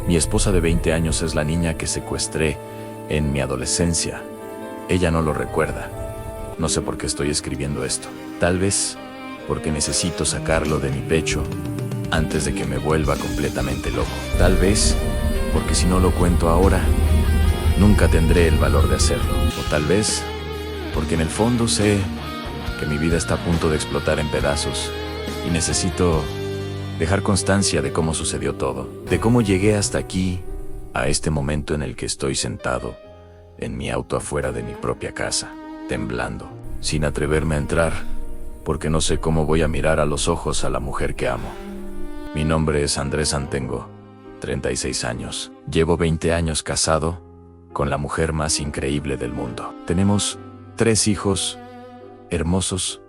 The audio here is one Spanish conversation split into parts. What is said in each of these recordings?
Mi esposa de 20 años es la niña que secuestré en mi adolescencia. Ella no lo recuerda. No sé por qué estoy escribiendo esto. Tal vez porque necesito sacarlo de mi pecho antes de que me vuelva completamente loco. Tal vez porque si no lo cuento ahora, nunca tendré el valor de hacerlo. O tal vez porque en el fondo sé que mi vida está a punto de explotar en pedazos y necesito dejar constancia de cómo sucedió todo, de cómo llegué hasta aquí, a este momento en el que estoy sentado en mi auto afuera de mi propia casa, temblando, sin atreverme a entrar, porque no sé cómo voy a mirar a los ojos a la mujer que amo. Mi nombre es Andrés Antengo, 36 años. Llevo 20 años casado con la mujer más increíble del mundo. Tenemos 3 hijos hermosos: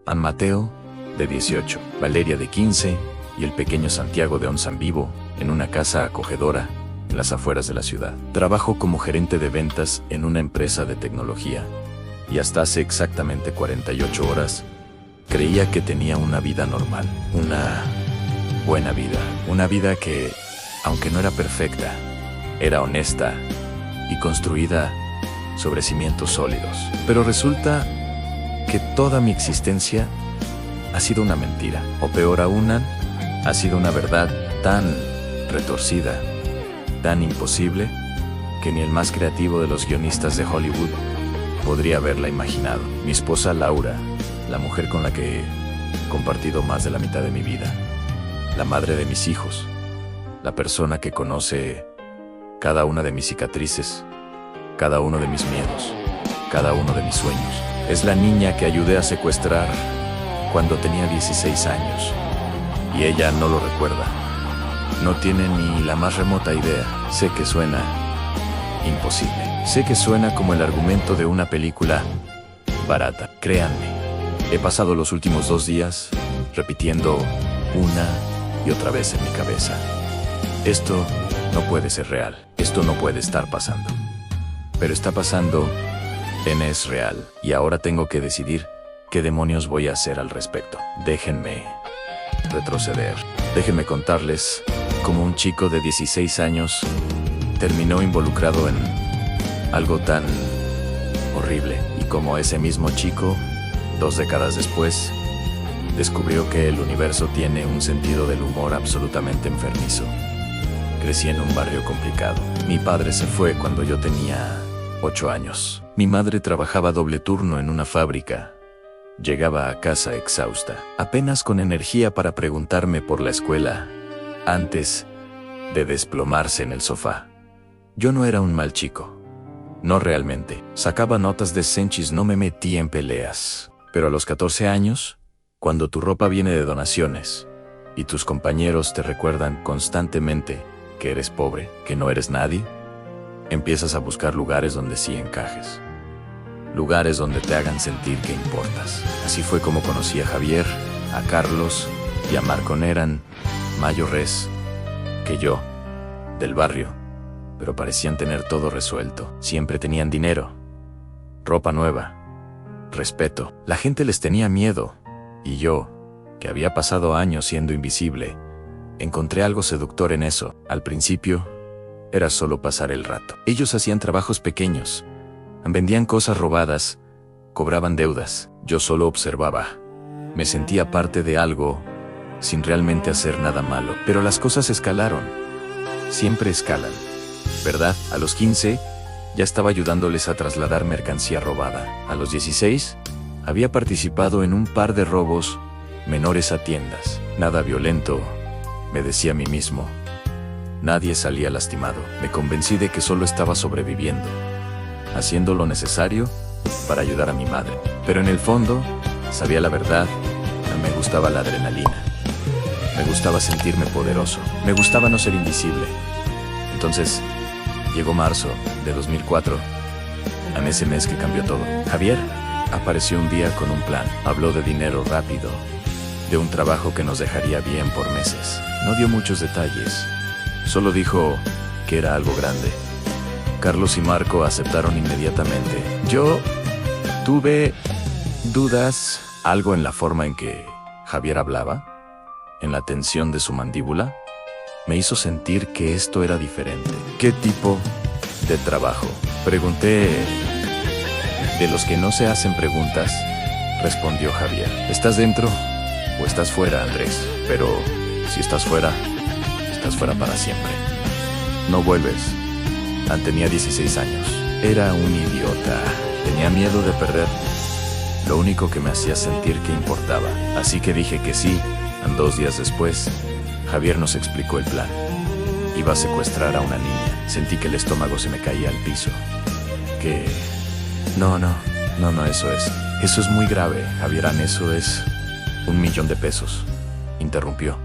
An Mateo, de 18, Valeria, de 15, y el pequeño Santiago, de 11, vivo en una casa acogedora en las afueras de la ciudad. Trabajo como gerente de ventas en una empresa de tecnología y hasta hace exactamente 48 horas creía que tenía una vida normal, una buena vida, una vida que, aunque no era perfecta, era honesta y construida sobre cimientos sólidos. Pero resulta que toda mi existencia ha sido una mentira, o peor aún, ha sido una verdad tan retorcida, tan imposible, que ni el más creativo de los guionistas de Hollywood podría haberla imaginado. Mi esposa Laura, la mujer con la que he compartido más de la mitad de mi vida, la madre de mis hijos, la persona que conoce cada una de mis cicatrices, cada uno de mis miedos, cada uno de mis sueños. Es la niña que ayudé a secuestrar cuando tenía 16 años. Y ella no lo recuerda. No tiene ni la más remota idea. Sé que suena imposible. Sé que suena como el argumento de una película barata. Créanme, he pasado los últimos 2 días repitiendo una y otra vez en mi cabeza: esto no puede ser real. Esto no puede estar pasando. Pero está pasando, es real. Y ahora tengo que decidir qué demonios voy a hacer al respecto. Déjenme retroceder. Déjenme contarles cómo un chico de 16 años terminó involucrado en algo tan horrible, y cómo ese mismo chico, 2 décadas después, descubrió que el universo tiene un sentido del humor absolutamente enfermizo. Crecí en un barrio complicado. Mi padre se fue cuando yo tenía 8 años. Mi madre trabajaba doble turno en una fábrica. Llegaba a casa exhausta, apenas con energía para preguntarme por la escuela, antes de desplomarse en el sofá. Yo no era un mal chico. No realmente. Sacaba notas decentes, no me metí en peleas. Pero a los 14 años, cuando tu ropa viene de donaciones y tus compañeros te recuerdan constantemente que eres pobre, que no eres nadie, empiezas a buscar lugares donde sí encajes. Lugares donde te hagan sentir que importas. Así fue como conocí a Javier, a Carlos y a Marco. Eran mayores que yo, del barrio, pero parecían tener todo resuelto. Siempre tenían dinero, ropa nueva, respeto. La gente les tenía miedo, y yo, que había pasado años siendo invisible, encontré algo seductor en eso. Al principio, era solo pasar el rato. Ellos hacían trabajos pequeños, vendían cosas robadas, cobraban deudas. Yo solo observaba. Me sentía parte de algo, sin realmente hacer nada malo. Pero las cosas escalaron. Siempre escalan, ¿verdad? A los 15, ya estaba ayudándoles a trasladar mercancía robada. A los 16, había participado en un par de robos menores a tiendas. Nada violento, me decía a mí mismo. Nadie salía lastimado. Me convencí de que solo estaba sobreviviendo, haciendo lo necesario para ayudar a mi madre. Pero en el fondo, sabía la verdad. Me gustaba la adrenalina. Me gustaba sentirme poderoso. Me gustaba no ser invisible. Entonces, llegó marzo de 2004, en ese mes que cambió todo. Javier apareció un día con un plan. Habló de dinero rápido, de un trabajo que nos dejaría bien por meses. No dio muchos detalles. Solo dijo que era algo grande. Carlos y Marco aceptaron inmediatamente. Yo tuve dudas, algo en la forma en que Javier hablaba, en la tensión de su mandíbula, Me hizo sentir que esto era diferente. ¿Qué tipo de trabajo? Pregunté. De los que no se hacen preguntas, respondió Javier. ¿Estás dentro o estás fuera, Andrés? Pero si estás fuera para siempre. No vuelves. Tenía 16 años. Era un idiota. Tenía miedo de perder lo único que me hacía sentir que importaba. Así que dije que sí. 2 días después, Javier nos explicó el plan. Iba a secuestrar a una niña. Sentí que el estómago se me caía al piso. Que... No, eso es muy grave, Javierán, eso es $1.000.000, interrumpió.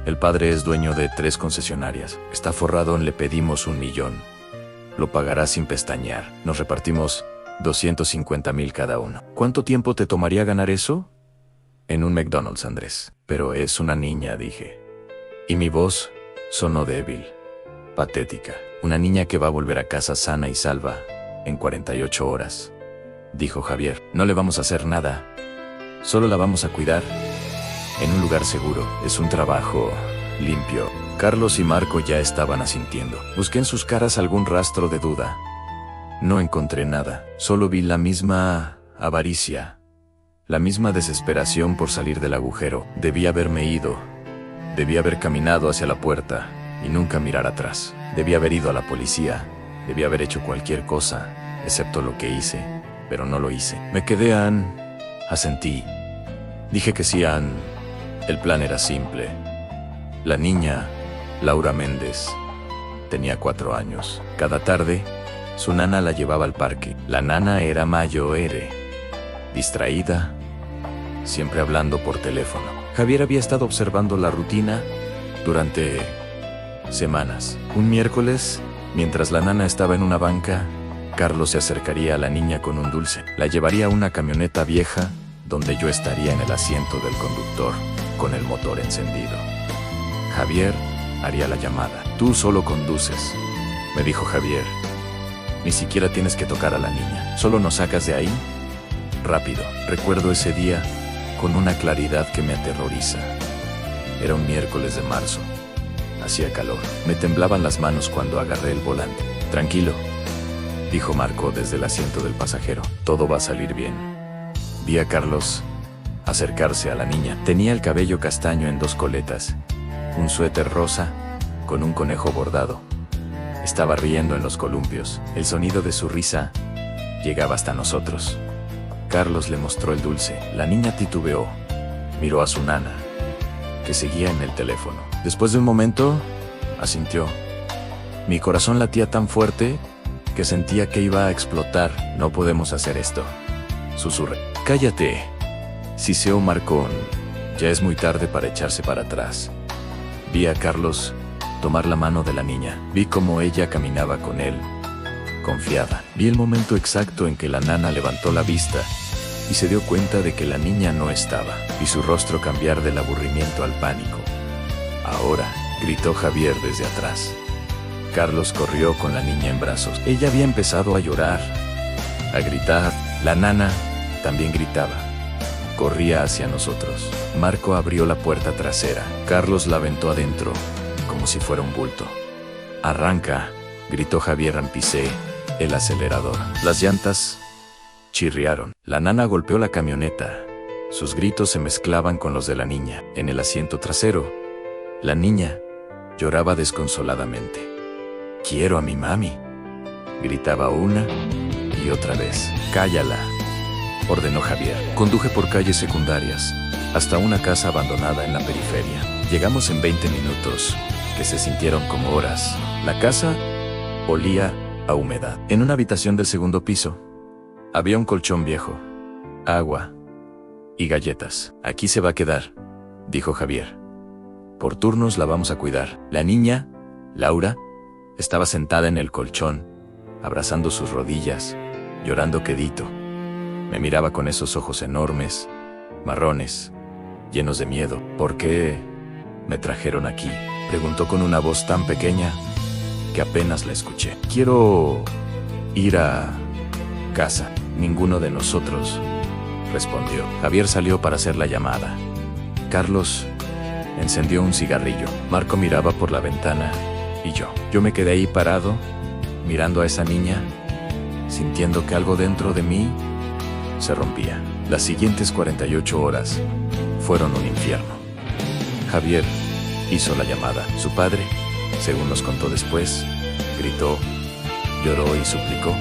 El padre es dueño de 3 concesionarias. Está forrado en le pedimos $1 millón. Lo pagará sin pestañear. Nos repartimos 250,000 cada uno. ¿Cuánto tiempo te tomaría ganar eso? En un McDonald's, Andrés. Pero es una niña, dije. Y mi voz sonó débil, patética. Una niña que va a volver a casa sana y salva en 48 horas, dijo Javier. No le vamos a hacer nada. Solo la vamos a cuidar en un lugar seguro. Es un trabajo limpio. Carlos y Marco ya estaban asintiendo. Busqué en sus caras algún rastro de duda. No encontré nada. Solo vi la misma avaricia, la misma desesperación por salir del agujero. Debí haberme ido. Debí haber caminado hacia la puerta y nunca mirar atrás. Debí haber ido a la policía. Debí haber hecho cualquier cosa, excepto lo que hice, pero no lo hice. Me quedé, asentí. Dije que sí, El plan era simple. La niña, Laura Méndez, tenía 4 años. Cada tarde, su nana la llevaba al parque. La nana era mayor, distraída, siempre hablando por teléfono. Javier había estado observando la rutina durante semanas. Un miércoles, mientras la nana estaba en una banca, Carlos se acercaría a la niña con un dulce. La llevaría a una camioneta vieja, donde yo estaría en el asiento del conductor, con el motor encendido. Javier haría la llamada. Tú solo conduces, me dijo Javier. Ni siquiera tienes que tocar a la niña. Solo nos sacas de ahí rápido. Recuerdo ese día con una claridad que me aterroriza. Era un miércoles de marzo. Hacía calor. Me temblaban las manos cuando agarré el volante. Tranquilo, dijo Marco desde el asiento del pasajero. Todo va a salir bien. Vi a Carlos acercarse a la niña. Tenía el cabello castaño en 2 coletas, un suéter rosa con un conejo bordado. Estaba riendo en los columpios. El sonido de su risa llegaba hasta nosotros. Carlos le mostró el dulce. La niña titubeó. Miró a su nana, que seguía en el teléfono. Después de un momento, asintió. Mi corazón latía tan fuerte que sentía que iba a explotar. No podemos hacer esto, susurré. Cállate, siseó Marcón. Ya es muy tarde para echarse para atrás. Vi a Carlos tomar la mano de la niña. Vi cómo ella caminaba con él, confiada. Vi el momento exacto en que la nana levantó la vista y se dio cuenta de que la niña no estaba. Vi su rostro cambiar del aburrimiento al pánico. Ahora, gritó Javier desde atrás. Carlos corrió con la niña en brazos. Ella había empezado a llorar, a gritar. La nana también gritaba. Corría hacia nosotros. Marco abrió la puerta trasera. Carlos la aventó adentro, como si fuera un bulto. Arranca, gritó Javier. Pisé el acelerador. Las llantas chirriaron. La nana golpeó la camioneta. Sus gritos se mezclaban con los de la niña. En el asiento trasero, la niña lloraba desconsoladamente. Quiero a mi mami, gritaba una y otra vez. Cállala, ordenó Javier. Conduje por calles secundarias hasta una casa abandonada en la periferia. Llegamos en 20 minutos, que se sintieron como horas. La casa olía a humedad. En una habitación del segundo piso había un colchón viejo, agua y galletas. Aquí se va a quedar, dijo Javier. Por turnos la vamos a cuidar. La niña, Laura, estaba sentada en el colchón, abrazando sus rodillas, llorando quedito. Me miraba con esos ojos enormes, marrones, llenos de miedo. ¿Por qué me trajeron aquí?, preguntó con una voz tan pequeña que apenas la escuché. Quiero ir a casa. Ninguno de nosotros respondió. Javier salió para hacer la llamada. Carlos Encendió un cigarrillo. Marco miraba por la ventana y yo me quedé ahí parado, mirando a esa niña, sintiendo que algo dentro de mí se rompía. Las siguientes 48 horas fueron un infierno. Javier hizo la llamada. Su padre, según nos contó después, gritó, lloró y suplicó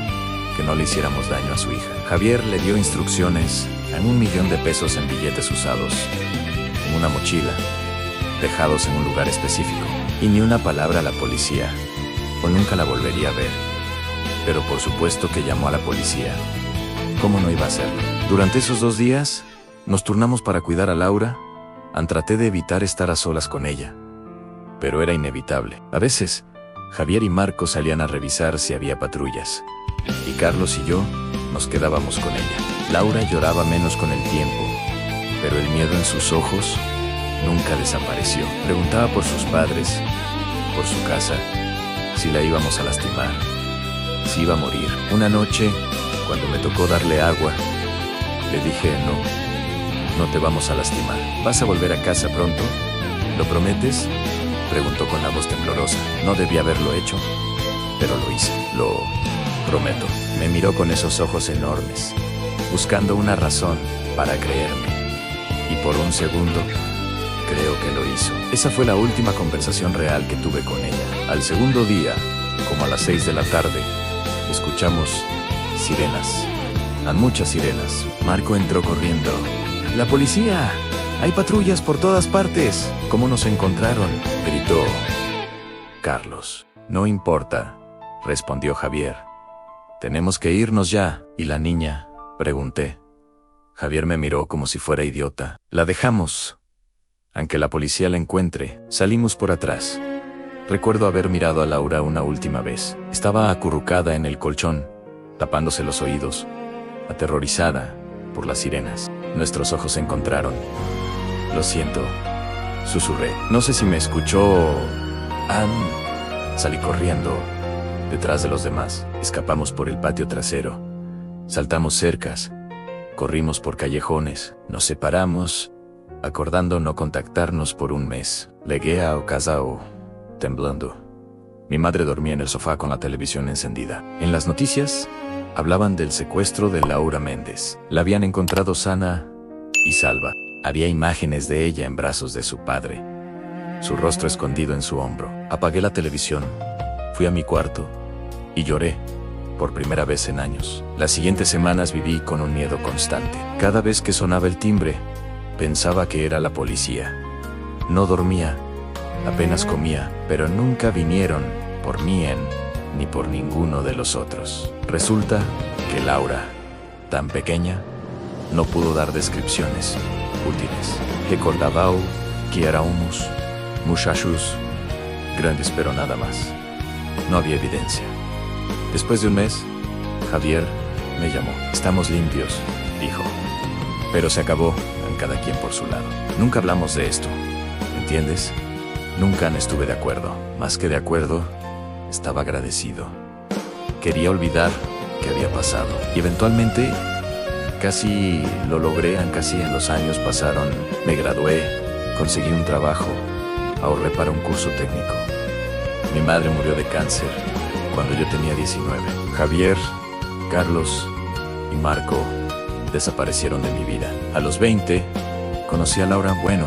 que no le hiciéramos daño a su hija. Javier le dio instrucciones en 1.000.000 de pesos en billetes usados, en una mochila, dejados en un lugar específico. Y ni una palabra a la policía, o nunca la volvería a ver. Pero por supuesto que llamó a la policía. ¿Cómo no iba a hacerlo? Durante esos 2 días, nos turnamos para cuidar a Laura. Traté de evitar estar a solas con ella, pero era inevitable. A veces, Javier y Marco salían a revisar si había patrullas, y Carlos y yo nos quedábamos con ella. Laura lloraba menos con el tiempo, pero el miedo en sus ojos nunca desapareció. Preguntaba por sus padres, por su casa, si la íbamos a lastimar, si iba a morir. Una noche, cuando me tocó darle agua, le dije no te vamos a lastimar. ¿Vas a volver a casa pronto? ¿Lo prometes?, preguntó con la voz temblorosa. No debía haberlo hecho, pero lo hice. Lo prometo. Me miró con esos ojos enormes, buscando una razón para creerme. Y por un segundo, creo que lo hizo. Esa fue la última conversación real que tuve con ella. Al segundo día, como a las 6 de la tarde, escuchamos sirenas. Muchas sirenas. Marco entró corriendo. ¡La policía! ¡Hay patrullas por todas partes! ¿Cómo nos encontraron?, gritó Carlos. No importa, respondió Javier. Tenemos que irnos ya. ¿Y la niña?, pregunté. Javier me miró como si fuera idiota. La dejamos. Aunque la policía la encuentre, salimos por atrás. Recuerdo haber mirado a Laura una última vez. Estaba acurrucada en el colchón, tapándose los oídos, aterrorizada por las sirenas. Nuestros ojos se encontraron. Lo siento, susurré. No sé si me escuchó. Salí corriendo detrás de los demás. Escapamos por el patio trasero. Saltamos cercas. Corrimos por callejones. Nos separamos, acordando no contactarnos por un mes. Llegué a Ocasao, temblando. Mi madre dormía en el sofá con la televisión encendida. En las noticias hablaban del secuestro de Laura Méndez. La habían encontrado sana y salva. Había imágenes de ella en brazos de su padre, su rostro escondido en su hombro. Apagué la televisión, fui a mi cuarto y lloré, por primera vez en años. Las siguientes semanas viví con un miedo constante. Cada vez que sonaba el timbre, pensaba que era la policía. No dormía, apenas comía, pero nunca vinieron por mí ni por ninguno de los otros. Resulta que Laura, tan pequeña, no pudo dar descripciones útiles. Recordaba que éramos muchachos grandes, pero nada más. No había evidencia. Después de un mes, Javier me llamó. Estamos limpios, dijo. Pero se acabó, cada quien por su lado. Nunca hablamos de esto, ¿entiendes? Nunca estuve de acuerdo. Más que de acuerdo, estaba agradecido. Quería olvidar qué había pasado. Y eventualmente, casi lo logré. Casi en los años pasaron. Me gradué, conseguí un trabajo, ahorré para un curso técnico. Mi madre murió de cáncer cuando yo tenía 19. Javier, Carlos y Marco desaparecieron de mi vida. A los 20, conocí a Laura Bueno,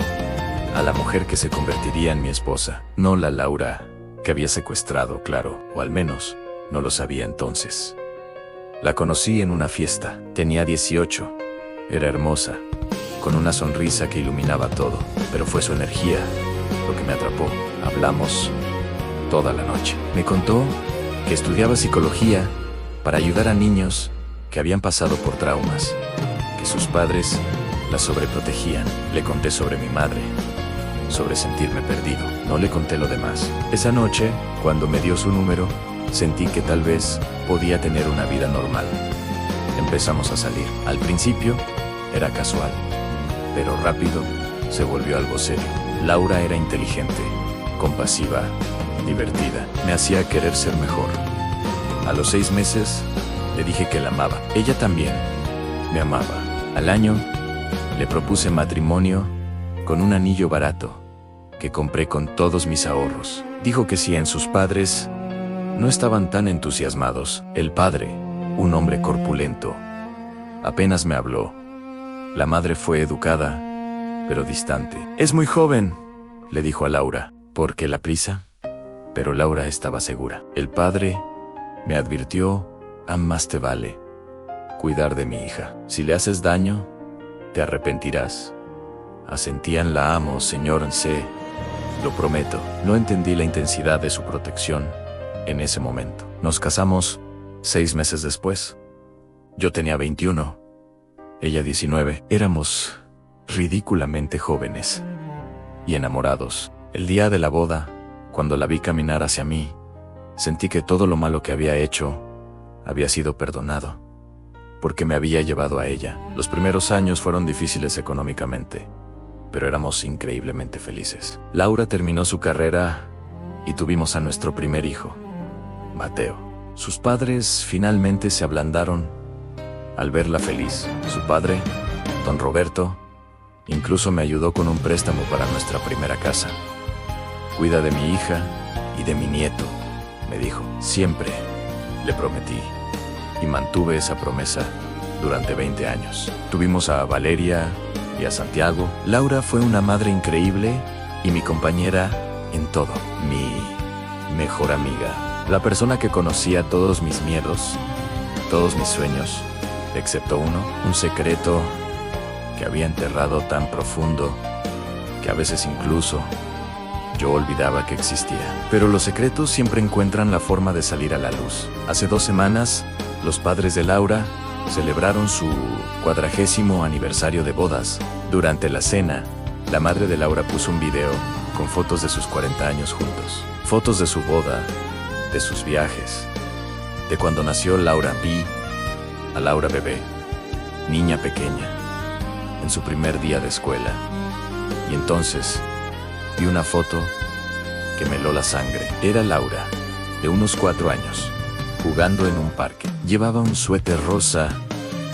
a la mujer que se convertiría en mi esposa. No la Laura que había secuestrado, claro, o al menos no lo sabía entonces. La conocí en una fiesta. Tenía 18. Era hermosa, con una sonrisa que iluminaba todo, pero fue su energía lo que me atrapó. Hablamos toda la noche. Me contó que estudiaba psicología para ayudar a niños que habían pasado por traumas, que sus padres la sobreprotegían. Le conté sobre mi madre, sobre sentirme perdido. No le conté lo demás. Esa noche, cuando me dio su número, sentí que tal vez podía tener una vida normal. Empezamos a salir. Al principio, era casual, pero rápido se volvió algo serio. Laura era inteligente, compasiva, divertida. Me hacía querer ser mejor. A los 6 meses, le dije que la amaba. Ella también me amaba. Al año, le propuse matrimonio con un anillo barato que compré con todos mis ahorros. Dijo que si en sus padres no estaban tan entusiasmados, el padre, un hombre corpulento, apenas me habló. La madre fue educada, pero distante. Es muy joven, le dijo a Laura. ¿Por qué la prisa? Pero Laura estaba segura. El padre me advirtió, más te vale cuidar de mi hija. Si le haces daño, te arrepentirás. Asentían: la amo, señor C. Lo prometo. No entendí la intensidad de su protección en ese momento. Nos casamos 6 meses después. Yo tenía 21, ella 19. Éramos ridículamente jóvenes y enamorados. El día de la boda, cuando la vi caminar hacia mí, sentí que todo lo malo que había hecho había sido perdonado, porque me había llevado a ella. Los primeros años fueron difíciles económicamente, pero éramos increíblemente felices. Laura terminó su carrera y tuvimos a nuestro primer hijo, Mateo. Sus padres finalmente se ablandaron al verla feliz. Su padre, don Roberto, incluso me ayudó con un préstamo para nuestra primera casa. Cuida de mi hija y de mi nieto, me dijo. Siempre le prometí y mantuve esa promesa durante 20 años. Tuvimos a Valeria y a Santiago. Laura fue una madre increíble y mi compañera en todo. Mi mejor amiga. La persona que conocía todos mis miedos, todos mis sueños, excepto uno, un secreto que había enterrado tan profundo que a veces incluso yo olvidaba que existía. Pero los secretos siempre encuentran la forma de salir a la luz. Hace 2 semanas, los padres de Laura celebraron su 40º aniversario de bodas. Durante la cena, la madre de Laura puso un video con fotos de sus 40 años juntos. Fotos de su boda, de sus viajes, de cuando nació Laura. Vi a Laura bebé, niña pequeña, en su primer día de escuela. Y entonces vi una foto que me heló la sangre. Era Laura, de unos 4 años, jugando en un parque. Llevaba un suéter rosa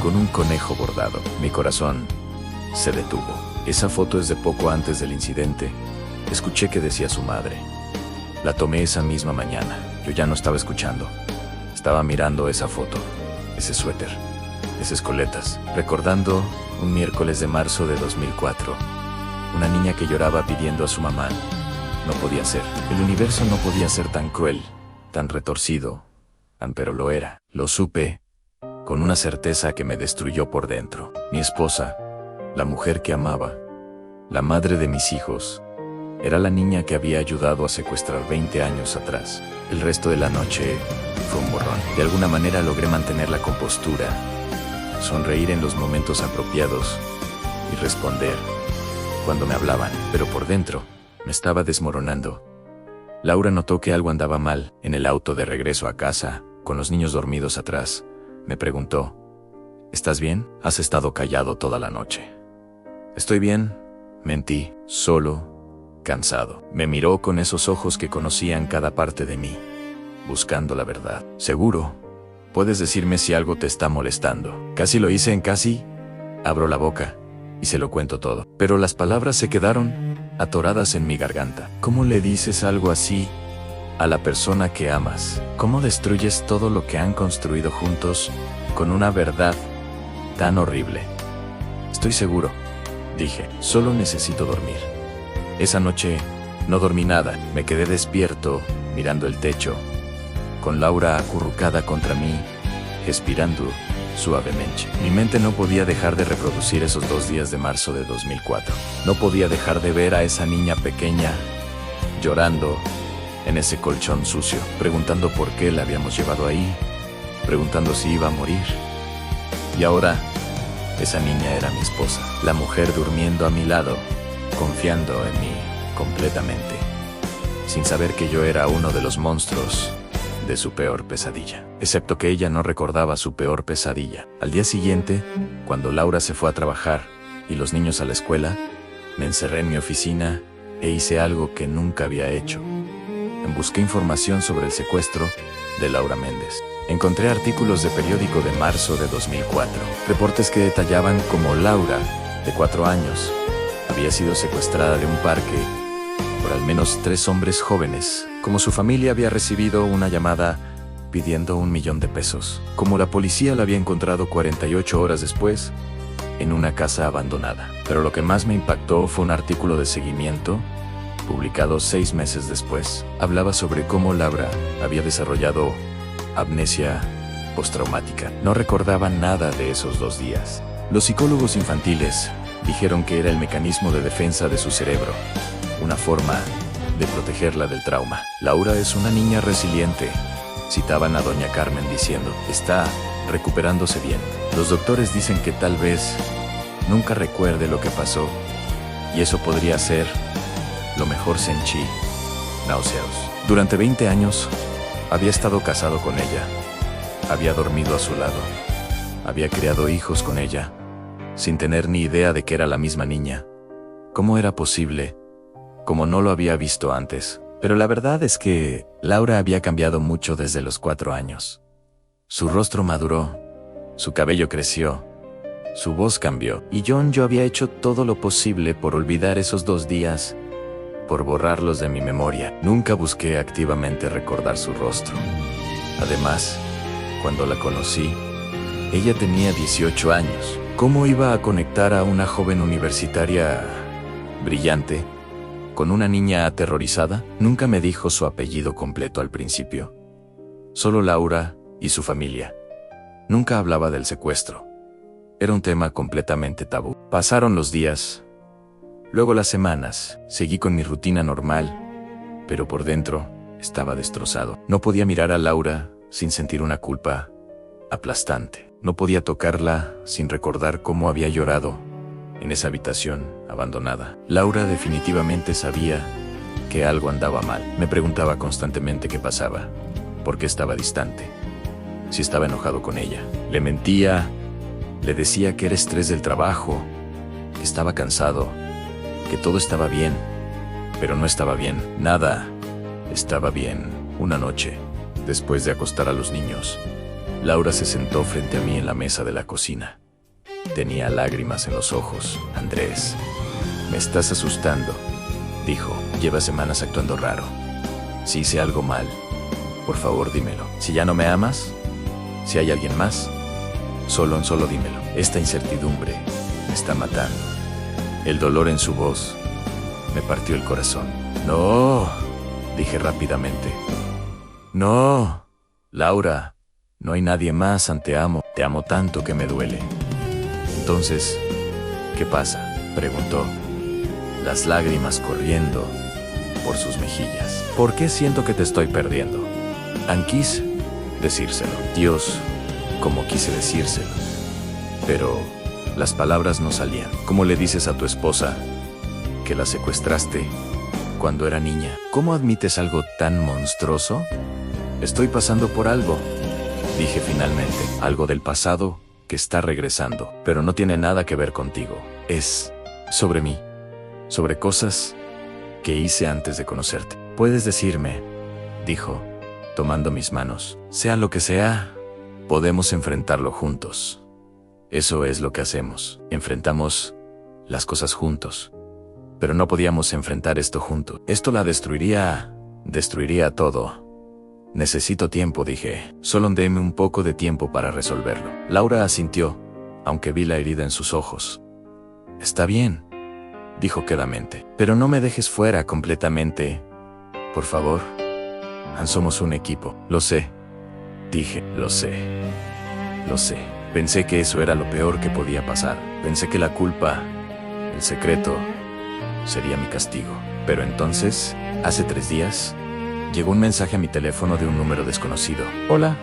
con un conejo bordado. Mi corazón se detuvo. Esa foto es de poco antes del incidente. Escuché que decía su madre. La tomé esa misma mañana. Yo ya no estaba escuchando. Estaba mirando esa foto, ese suéter, esas coletas, recordando un miércoles de marzo de 2004. Una niña que lloraba pidiendo a su mamá. No podía ser. El universo no podía ser tan cruel, tan retorcido, pero lo era. Lo supe con una certeza que me destruyó por dentro. Mi esposa, la mujer que amaba, la madre de mis hijos, era la niña que había ayudado a secuestrar 20 años atrás. El resto de la noche fue un borrón. De alguna manera logré mantener la compostura, sonreír en los momentos apropiados y responder cuando me hablaban, pero por dentro me estaba desmoronando. Laura notó que algo andaba mal. En el auto de regreso a casa, con los niños dormidos atrás, me preguntó: ¿estás bien? Has estado callado toda la noche. Estoy bien, mentí, solo, cansado. Me miró con esos ojos que conocían cada parte de mí, buscando la verdad. Seguro, puedes decirme si algo te está molestando. Casi lo hice en casi. Abro la boca y se lo cuento todo. Pero las palabras se quedaron atoradas en mi garganta. ¿Cómo le dices algo así a la persona que amas? ¿Cómo destruyes todo lo que han construido juntos con una verdad tan horrible? Estoy seguro, dije, solo necesito dormir. Esa noche no dormí nada. Me quedé despierto, mirando el techo, con Laura acurrucada contra mí, respirando suavemente. Mi mente no podía dejar de reproducir esos 2 días de marzo de 2004. No podía dejar de ver a esa niña pequeña llorando en ese colchón sucio, preguntando por qué la habíamos llevado ahí, preguntando si iba a morir. Y ahora, esa niña era mi esposa, la mujer durmiendo a mi lado, confiando en mí completamente, sin saber que yo era uno de los monstruos de su peor pesadilla. Excepto que ella no recordaba su peor pesadilla. Al día siguiente, cuando Laura se fue a trabajar y los niños a la escuela, me encerré en mi oficina e hice algo que nunca había hecho. Busqué información sobre el secuestro de Laura Méndez. Encontré artículos de periódico de marzo de 2004, reportes que detallaban cómo Laura, de 4 años, había sido secuestrada de un parque por al menos 3 hombres jóvenes. Como su familia había recibido una llamada pidiendo $1.000.000. Como la policía la había encontrado 48 horas después, en una casa abandonada. Pero lo que más me impactó fue un artículo de seguimiento, publicado 6 meses después. Hablaba sobre cómo Laura había desarrollado amnesia postraumática. No recordaba nada de esos 2 días. Los psicólogos infantiles dijeron que era el mecanismo de defensa de su cerebro, una forma de protegerla del trauma. Laura es una niña resiliente, citaban a doña Carmen diciendo, está recuperándose bien. Los doctores dicen que tal vez nunca recuerde lo que pasó, y eso podría ser lo mejor Senchi náuseos. Durante 20 años había estado casado con ella, había dormido a su lado, había criado hijos con ella, sin tener ni idea de que era la misma niña. ¿Cómo era posible? Como no lo había visto antes. Pero la verdad es que Laura había cambiado mucho desde los 4 años. Su rostro maduró, su cabello creció, su voz cambió. Y yo había hecho todo lo posible por olvidar esos 2 días, por borrarlos de mi memoria. Nunca busqué activamente recordar su rostro. Además, cuando la conocí, ella tenía 18 años. ¿Cómo iba a conectar a una joven universitaria brillante con una niña aterrorizada? Nunca me dijo su apellido completo al principio. Solo Laura y su familia. Nunca hablaba del secuestro. Era un tema completamente tabú. Pasaron los días, luego las semanas. Seguí con mi rutina normal, pero por dentro estaba destrozado. No podía mirar a Laura sin sentir una culpa aplastante. No podía tocarla sin recordar cómo había llorado en esa habitación abandonada. Laura definitivamente sabía que algo andaba mal. Me preguntaba constantemente qué pasaba, por qué estaba distante, si estaba enojado con ella. Le mentía, le decía que era estrés del trabajo, que estaba cansado, que todo estaba bien, pero no estaba bien. Nada estaba bien. Una noche, después de acostar a los niños, Laura se sentó frente a mí en la mesa de la cocina. Tenía lágrimas en los ojos. Andrés, me estás asustando, dijo. Llevas semanas actuando raro. Si hice algo mal, por favor dímelo. Si ya no me amas, si hay alguien más, solo dímelo. Esta incertidumbre me está matando. El dolor en su voz me partió el corazón. No, dije rápidamente. No, Laura. No hay nadie más, te amo tanto que me duele. Entonces, ¿qué pasa?, preguntó, las lágrimas corriendo por sus mejillas. ¿Por qué siento que te estoy perdiendo? Quise decírselo. Dios, como quise decírselo. Pero las palabras no salían. ¿Cómo le dices a tu esposa que la secuestraste cuando era niña? ¿Cómo admites algo tan monstruoso? Estoy pasando por algo, dije finalmente, algo del pasado que está regresando, pero no tiene nada que ver contigo. Es sobre mí, sobre cosas que hice antes de conocerte. Puedes decirme, dijo, tomando mis manos. Sea lo que sea, podemos enfrentarlo juntos. Eso es lo que hacemos. Enfrentamos las cosas juntos. Pero no podíamos enfrentar esto juntos. Esto la destruiría todo. Necesito tiempo, dije. Solo déme un poco de tiempo para resolverlo. Laura asintió, aunque vi la herida en sus ojos. Está bien, dijo quedamente. Pero no me dejes fuera completamente. Por favor. Somos un equipo. Lo sé, dije. Lo sé. Pensé que eso era lo peor que podía pasar. Pensé que la culpa, el secreto, sería mi castigo. Pero entonces, hace 3 días, llegó un mensaje a mi teléfono de un número desconocido. Hola,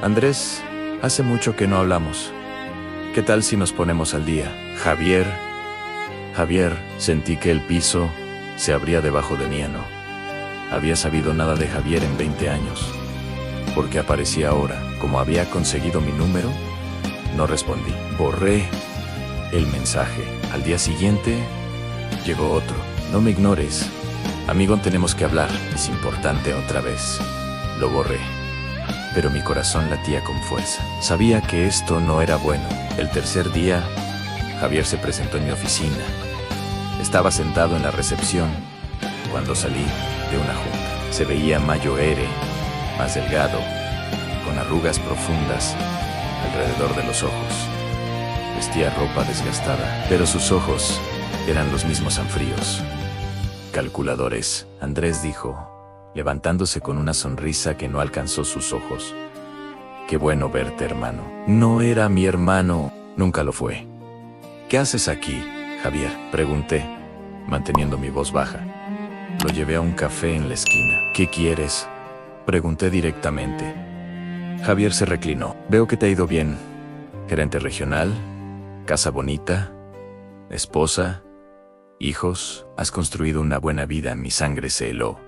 Andrés, hace mucho que no hablamos. ¿Qué tal si nos ponemos al día? Javier, sentí que el piso se abría debajo de mí. No había sabido nada de Javier en 20 años. ¿Por qué aparecía ahora? ¿Cómo había conseguido mi número? No respondí. Borré el mensaje. Al día siguiente, llegó otro. No me ignores. Amigo, tenemos que hablar. Es importante otra vez. Lo borré. Pero mi corazón latía con fuerza. Sabía que esto no era bueno. El tercer día, Javier se presentó en mi oficina. Estaba sentado en la recepción, cuando salí de una junta. Se veía mayor, más delgado, con arrugas profundas alrededor de los ojos. Vestía ropa desgastada, pero sus ojos eran los mismos tan fríos. Calculadores, Andrés dijo, levantándose con una sonrisa que no alcanzó sus ojos. Qué bueno verte, hermano. No era mi hermano, nunca lo fue. ¿Qué haces aquí, Javier?, pregunté, manteniendo mi voz baja. Lo llevé a un café en la esquina. ¿Qué quieres?, pregunté directamente. Javier se reclinó. Veo que te ha ido bien. Gerente regional, casa bonita, esposa, hijos. Has construido una buena vida. Mi sangre se heló.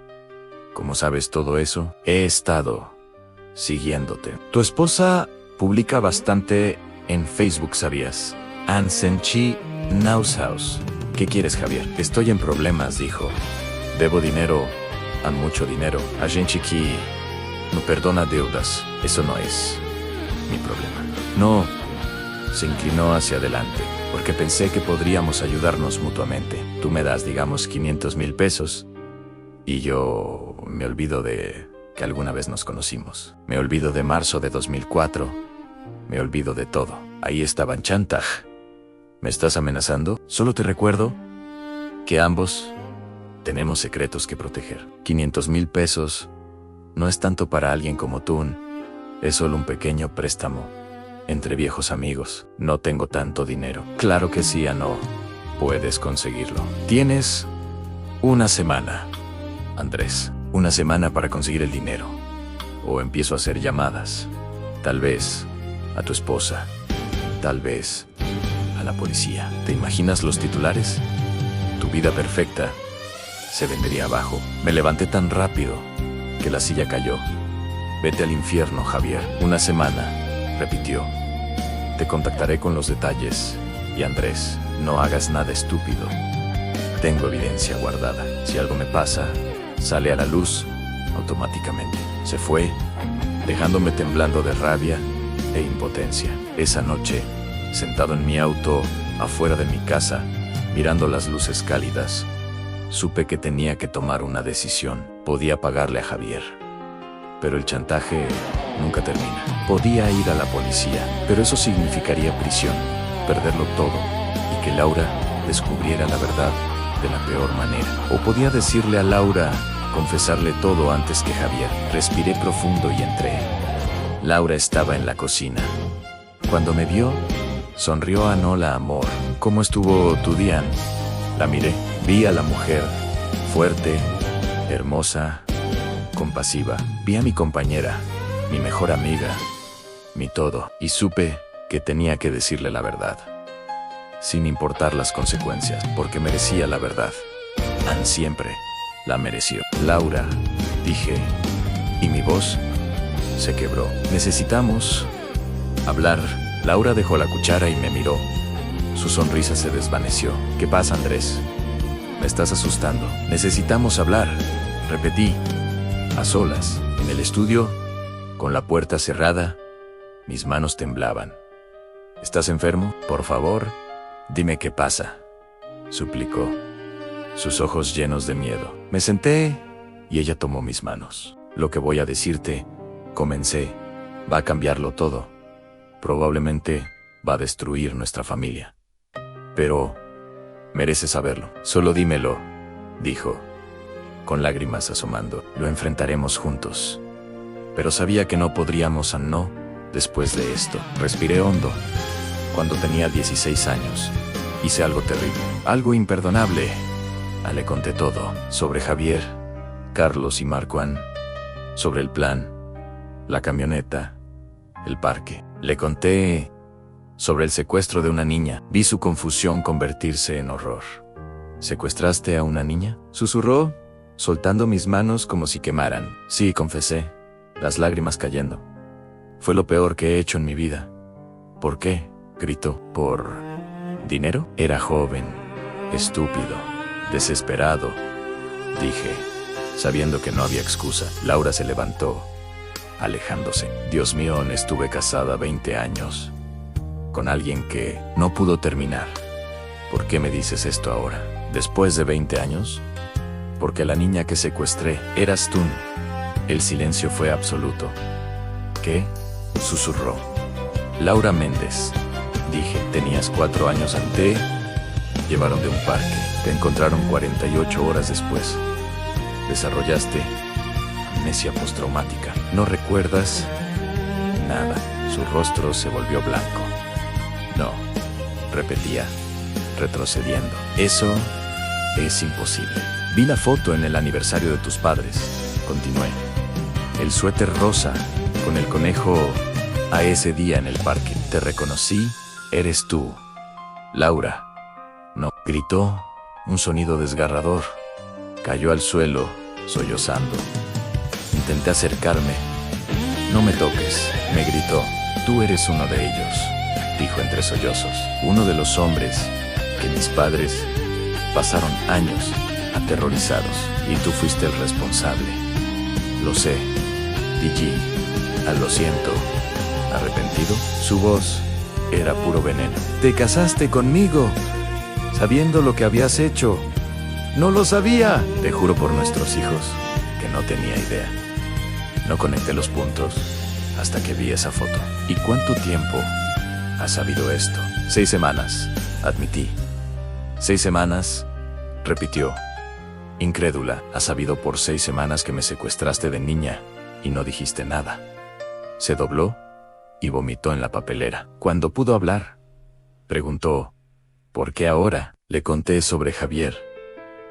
¿Cómo sabes todo eso? He estado siguiéndote. Tu esposa publica bastante en Facebook, ¿sabías? Ansenchi Naushaus. ¿Qué quieres, Javier? Estoy en problemas, dijo. Debo dinero, mucho dinero. A gente que no perdona deudas. Eso no es mi problema. No. Se inclinó hacia adelante, porque pensé que podríamos ayudarnos mutuamente. Tú me das, digamos, 500,000 pesos, y yo me olvido de que alguna vez nos conocimos. Me olvido de marzo de 2004. Me olvido de todo. Ahí estaba en chantaje. ¿Me estás amenazando? Solo te recuerdo que ambos tenemos secretos que proteger. 500,000 pesos no es tanto para alguien como tú. Es solo un pequeño préstamo entre viejos amigos. No tengo tanto dinero. Claro que sí, no puedes conseguirlo. Tienes una semana, Andrés. Una semana para conseguir el dinero. O empiezo a hacer llamadas. Tal vez a tu esposa. Tal vez a la policía. ¿Te imaginas los titulares? Tu vida perfecta se vendería abajo. Me levanté tan rápido que la silla cayó. Vete al infierno, Javier. Una semana, repitió. Te contactaré con los detalles. Y Andrés, no hagas nada estúpido. Tengo evidencia guardada. Si algo me pasa, sale a la luz automáticamente. Se fue, dejándome temblando de rabia e impotencia. Esa noche, sentado en mi auto, afuera de mi casa, mirando las luces cálidas, supe que tenía que tomar una decisión. Podía pagarle a Javier, pero el chantaje nunca termina. Podía ir a la policía, pero eso significaría prisión, perderlo todo, y que Laura descubriera la verdad de la peor manera. O podía decirle a Laura, confesarle todo antes que Javier. Respiré profundo y entré. Laura estaba en la cocina. Cuando me vio, sonrió. Hola, amor. ¿Cómo estuvo tu día? La miré. Vi a la mujer, fuerte, hermosa, compasiva. Vi a mi compañera, mi mejor amiga, mi todo. Y supe que tenía que decirle la verdad, sin importar las consecuencias, porque merecía la verdad. Ann siempre la mereció. Laura, dije, y mi voz se quebró. Necesitamos hablar. Laura dejó la cuchara y me miró. Su sonrisa se desvaneció. ¿Qué pasa, Andrés? Me estás asustando. Necesitamos hablar, repetí, a solas, en el estudio, con la puerta cerrada. Mis manos temblaban. ¿Estás enfermo? Por favor, dime qué pasa, suplicó, sus ojos llenos de miedo. Me senté y ella tomó mis manos. Lo que voy a decirte, comencé, va a cambiarlo todo. Probablemente va a destruir nuestra familia. Pero mereces saberlo. Solo dímelo, dijo, con lágrimas asomando. Lo enfrentaremos juntos. Pero sabía que no podríamos no después de esto. Respiré hondo. Cuando tenía 16 años, hice algo terrible, algo imperdonable. Le conté todo, sobre Javier, Carlos y Marquán, sobre el plan, la camioneta, el parque. Le conté sobre el secuestro de una niña. Vi su confusión convertirse en horror. ¿Secuestraste a una niña?, susurró, soltando mis manos como si quemaran. Sí, confesé, las lágrimas cayendo. Fue lo peor que he hecho en mi vida. ¿Por qué?, gritó. ¿Por dinero? Era joven, estúpido, desesperado, dije, sabiendo que no había excusa. Laura se levantó, alejándose. Dios mío, estuve casada 20 años, con alguien que no pudo terminar. ¿Por qué me dices esto ahora, después de 20 años? Porque la niña que secuestré eras tú. El silencio fue absoluto. ¿Qué? Susurró. Laura Méndez. Dije, tenías 4 años ante. Llevaron de un parque. Te encontraron 48 horas después. Desarrollaste amnesia postraumática. ¿No recuerdas nada? Su rostro se volvió blanco. No, repetía, retrocediendo. Eso es imposible. Vi la foto en el aniversario de tus padres. Continué. El suéter rosa, con el conejo, a ese día en el parque. Te reconocí, eres tú. Laura. No, gritó, un sonido desgarrador. Cayó al suelo, sollozando. Intenté acercarme. No me toques, me gritó. Tú eres uno de ellos, dijo entre sollozos. Uno de los hombres que mis padres pasaron años aterrorizados. Y tú fuiste el responsable. Lo sé, DG. Lo siento. ¿Arrepentido? Su voz era puro veneno. Te casaste conmigo, sabiendo lo que habías hecho. No lo sabía. Te juro por nuestros hijos que no tenía idea. No conecté los puntos hasta que vi esa foto. ¿Y cuánto tiempo has sabido esto? 6 semanas, admití. 6 semanas, repitió. Incrédula, has sabido por 6 semanas que me secuestraste de niña y no dijiste nada. Se dobló y vomitó en la papelera. Cuando pudo hablar, preguntó, ¿por qué ahora? Le conté sobre Javier,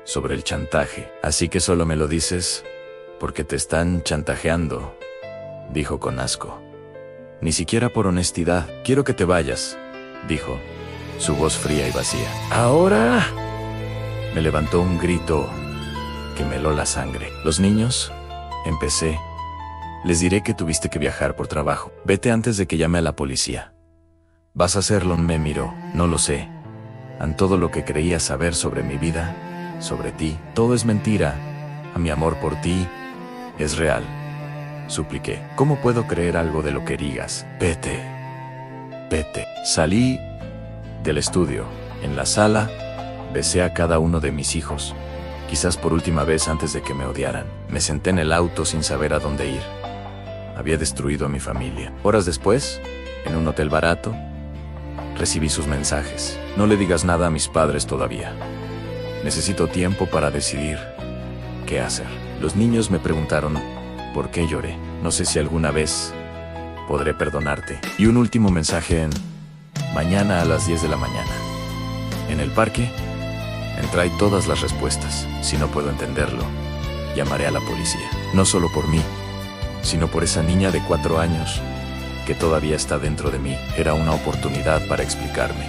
sobre el chantaje. Así que solo me lo dices porque te están chantajeando, dijo con asco. Ni siquiera por honestidad. Quiero que te vayas, dijo, su voz fría y vacía. ¿Ahora? Me levantó un grito que me heló la sangre. Los niños, empecé. Les diré que tuviste que viajar por trabajo. Vete antes de que llame a la policía. ¿Vas a hacerlo? Me miró. No lo sé. En todo lo que creía saber sobre mi vida, sobre ti, todo es mentira. A mi amor por ti es real. Supliqué. ¿Cómo puedo creer algo de lo que digas? Vete. Vete. Salí del estudio. En la sala, besé a cada uno de mis hijos. Quizás por última vez antes de que me odiaran. Me senté en el auto sin saber a dónde ir. Había destruido a mi familia. Horas después, en un hotel barato, recibí sus mensajes. No le digas nada a mis padres todavía. Necesito tiempo para decidir qué hacer. Los niños me preguntaron por qué lloré. No sé si alguna vez podré perdonarte. Y un último mensaje en mañana a las 10 de la mañana. En el parque, trae todas las respuestas. Si no puedo entenderlo, llamaré a la policía. No solo por mí, sino por esa niña de 4 años que todavía está dentro de mí. Era una oportunidad para explicarme,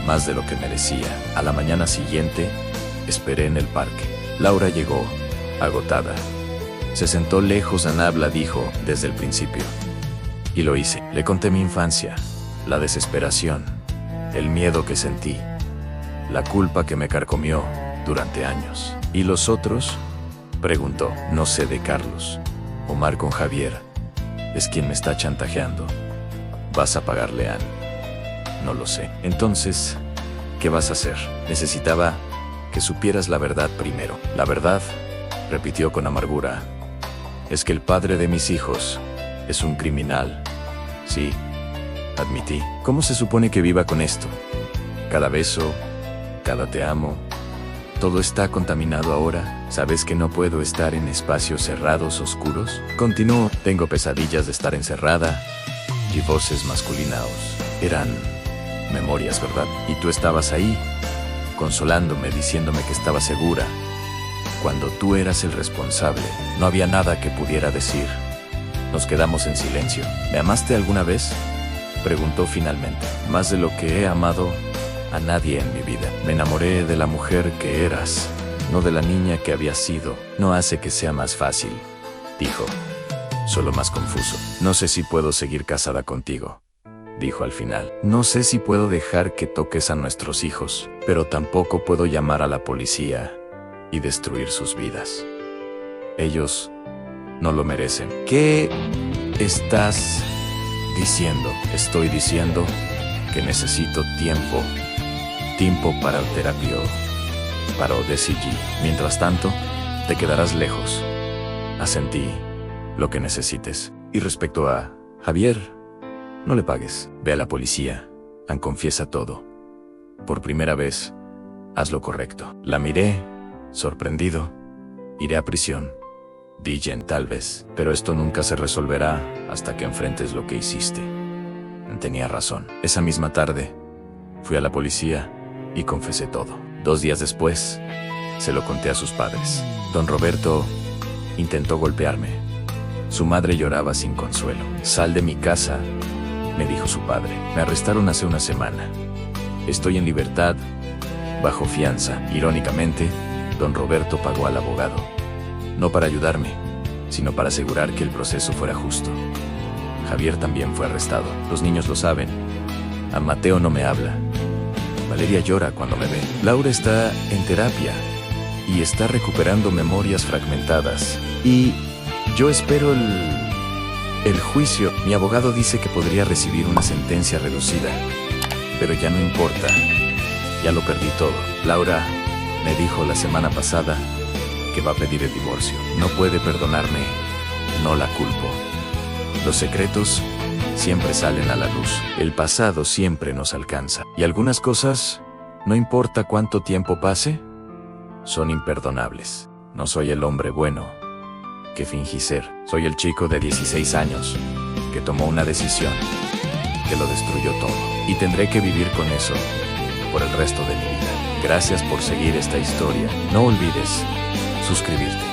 más de lo que merecía. A la mañana siguiente, esperé en el parque. Laura llegó, agotada. Se sentó lejos. Anabla dijo desde el principio. Y lo hice. Le conté mi infancia, la desesperación, el miedo que sentí, la culpa que me carcomió durante años. ¿Y los otros? Preguntó. No sé de Carlos. Omar con Javier es quien me está chantajeando. ¿Vas a pagarle a Ann? No lo sé. Entonces, ¿qué vas a hacer? Necesitaba que supieras la verdad primero. La verdad, repitió con amargura, es que el padre de mis hijos es un criminal. Sí, admití. ¿Cómo se supone que viva con esto? Cada beso, cada te amo, todo está contaminado ahora. ¿Sabes que no puedo estar en espacios cerrados oscuros? Continuó. Tengo pesadillas de estar encerrada y voces masculinas. Eran memorias, ¿verdad? Y tú estabas ahí, consolándome, diciéndome que estaba segura. Cuando tú eras el responsable, no había nada que pudiera decir. Nos quedamos en silencio. ¿Me amaste alguna vez? Preguntó finalmente. Más de lo que he amado a nadie en mi vida. Me enamoré de la mujer que eras, no de la niña que había sido. No hace que sea más fácil, dijo, solo más confuso. No sé si puedo seguir casada contigo, dijo al final. No sé si puedo dejar que toques a nuestros hijos, pero tampoco puedo llamar a la policía y destruir sus vidas. Ellos no lo merecen. ¿Qué estás diciendo? Estoy diciendo que necesito tiempo para terapia. separó de CG. Mientras tanto, te quedarás lejos. Asentí. Lo que necesites. Y respecto a Javier, no le pagues. Ve a la policía. Confiesa todo. Por primera vez, haz lo correcto. La miré, sorprendido. Iré a prisión. Dijen, tal vez. Pero esto nunca se resolverá hasta que enfrentes lo que hiciste. Tenía razón. Esa misma tarde, fui a la policía y confesé todo. 2 días después, se lo conté a sus padres. Don Roberto intentó golpearme. Su madre lloraba sin consuelo. Sal de mi casa, me dijo su padre. Me arrestaron hace una semana. Estoy en libertad, bajo fianza. Irónicamente, don Roberto pagó al abogado. No para ayudarme, sino para asegurar que el proceso fuera justo. Javier también fue arrestado. Los niños lo saben. A Mateo no me habla. Valeria llora cuando me ve. Laura está en terapia y está recuperando memorias fragmentadas. Y yo espero el juicio. Mi abogado dice que podría recibir una sentencia reducida. Pero ya no importa. Ya lo perdí todo. Laura me dijo la semana pasada que va a pedir el divorcio. No puede perdonarme. No la culpo. Los secretos siempre salen a la luz. El pasado siempre nos alcanza. Y algunas cosas, no importa cuánto tiempo pase, son imperdonables. No soy el hombre bueno que fingí ser. Soy el chico de 16 años que tomó una decisión que lo destruyó todo. Y tendré que vivir con eso por el resto de mi vida. Gracias por seguir esta historia. No olvides suscribirte.